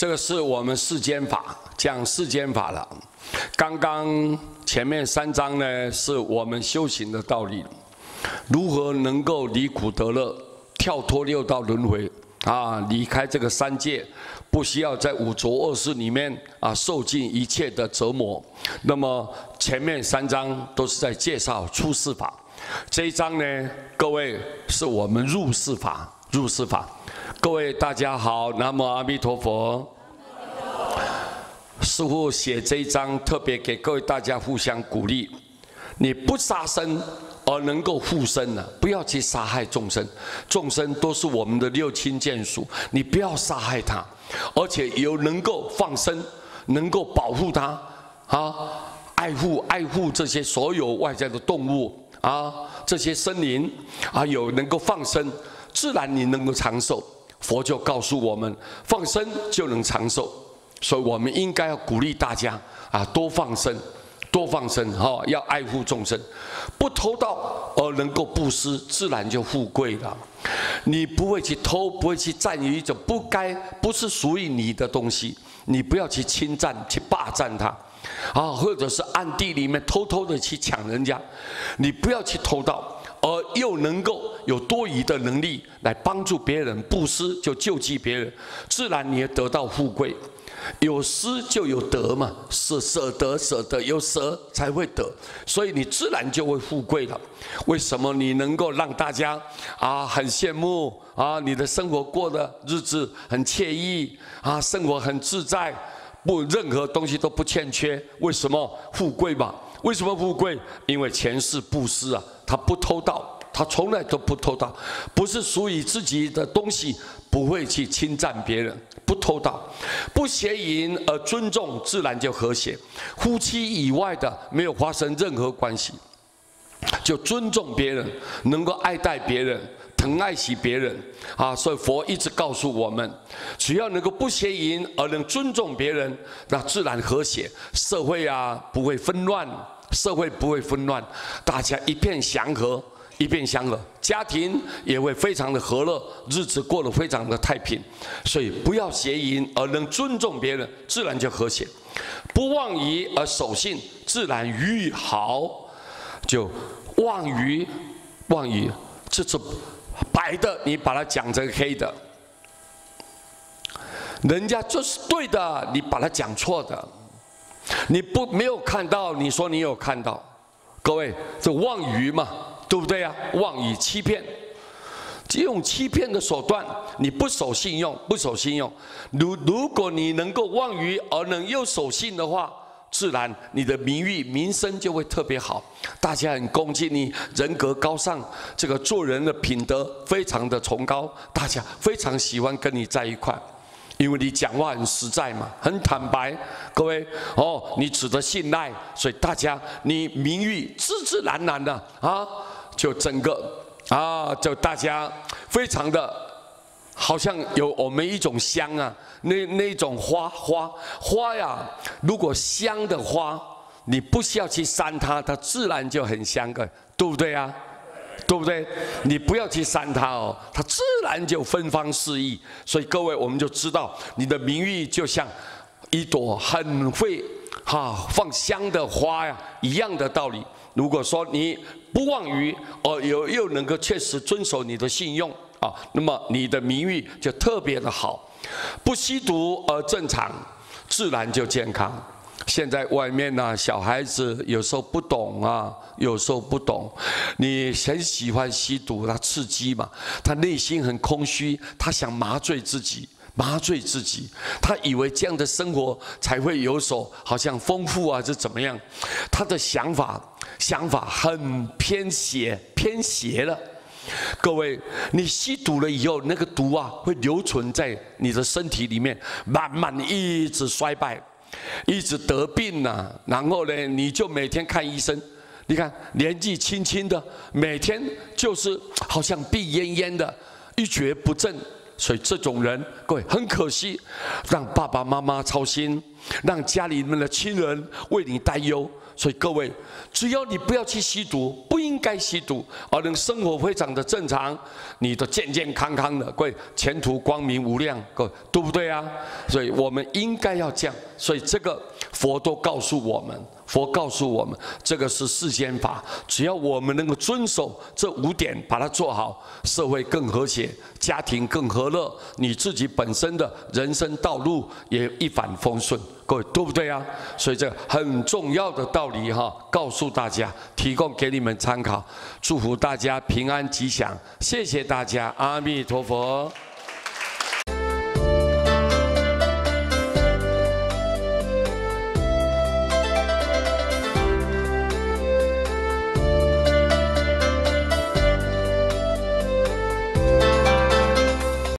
这个是我们世间法，讲世间法了。刚刚前面3章呢，是我们修行的道理，如何能够离苦得乐，跳脱6道轮回啊，离开这个3界，不需要在5浊恶世里面啊受尽一切的折磨。那么前面3章都是在介绍出世法，这一章呢，各位是我们入世法，入世法。各位大家好，南无阿弥陀佛。师父写这一章，特别给各位大家互相鼓励。你不杀生而能够护生呢，不要去杀害众生。众生都是我们的6亲眷属，你不要杀害他，而且有能够放生，能够保护他啊，爱护这些所有外在的动物啊，这些生灵啊，有能够放生，自然你能够长寿。佛就告诉我们，放生就能长寿，所以我们应该要鼓励大家啊，多放生，多放生哈，要爱护众生，不偷盗而能够布施，自然就富贵了。你不会去偷，不会去占有一种不是属于你的东西，你不要去侵占、去霸占它，啊，或者是暗地里面偷偷的去抢人家，你不要去偷盗。而又能够有多余的能力来帮助别人，布施就救济别人，自然你也得到富贵。有施就有得嘛，舍得有舍才会得，所以你自然就会富贵了。为什么你能够让大家啊很羡慕啊？你的生活过的日子很惬意啊，生活很自在，任何东西都不欠缺。为什么富贵嘛？为什么富贵？因为前世布施啊，他不偷盗，他从来都不偷盗，不是属于自己的东西，不会去侵占别人，不偷盗，不邪淫而尊重，自然就和谐。夫妻以外的没有发生任何关系，就尊重别人，能够爱戴别人，疼爱惜别人啊，所以佛一直告诉我们，只要能够不邪淫而能尊重别人，那自然和谐，社会啊不会纷乱，社会不会纷乱，大家一片祥和，一片祥和，家庭也会非常的和乐，日子过得非常的太平。所以不要邪淫而能尊重别人，自然就和谐；不妄语而守信，自然语好。就妄语，这是白的，你把它讲成黑的，人家就是对的，你把它讲错的，你没有看到，你说你有看到，各位这妄语嘛，对不对呀？妄语欺骗，用欺骗的手段，你不守信用，不守信用。如果你能够妄语而能又守信的话，自然你的名誉名声就会特别好，大家很恭敬你，人格高尚，这个做人的品德非常的崇高，大家非常喜欢跟你在一块，因为你讲话很实在嘛，很坦白。各位哦，你值得信赖，所以大家你名誉自然的啊，就整个啊，就大家非常的。好像有我们一种香啊，那种花呀，如果香的花，你不需要去扇它，它自然就很香的，对不对啊？对不对？你不要去扇它哦，它自然就芬芳四溢。所以各位，我们就知道你的名誉就像一朵很会放香的花呀一样的道理。如果说你不妄语，又能够确实遵守你的信用。那么你的名誉就特别的好，不吸毒而正常，自然就健康。现在外面呢，小孩子有时候不懂啊，有时候不懂。你很喜欢吸毒，他刺激嘛，他内心很空虚，他想麻醉自己，他以为这样的生活才会有所好像丰富啊，是怎么样？他的想法很偏邪了。各位，你吸毒了以后，那个毒啊会留存在你的身体里面，慢慢一直衰败，一直得病啊。然后呢，你就每天看医生，你看年纪轻轻的，每天就是好像病恹恹的，一蹶不振。所以这种人，各位很可惜，让爸爸妈妈操心，让家里面的亲人为你担忧。所以各位，只要你不要去吸毒，不应该吸毒，而能生活非常的正常，你都健健康康的，各位前途光明无量，各位对不对啊？所以我们应该要这样。所以这个佛都告诉我们，佛告诉我们，这个是世间法，只要我们能够遵守这5点，把它做好，社会更和谐，家庭更和乐，你自己本身的人生道路也一帆风顺，各位对不对啊？所以这个很重要的道理哈，告诉大家，提供给你们参考，祝福大家平安吉祥，谢谢大家，阿弥陀佛。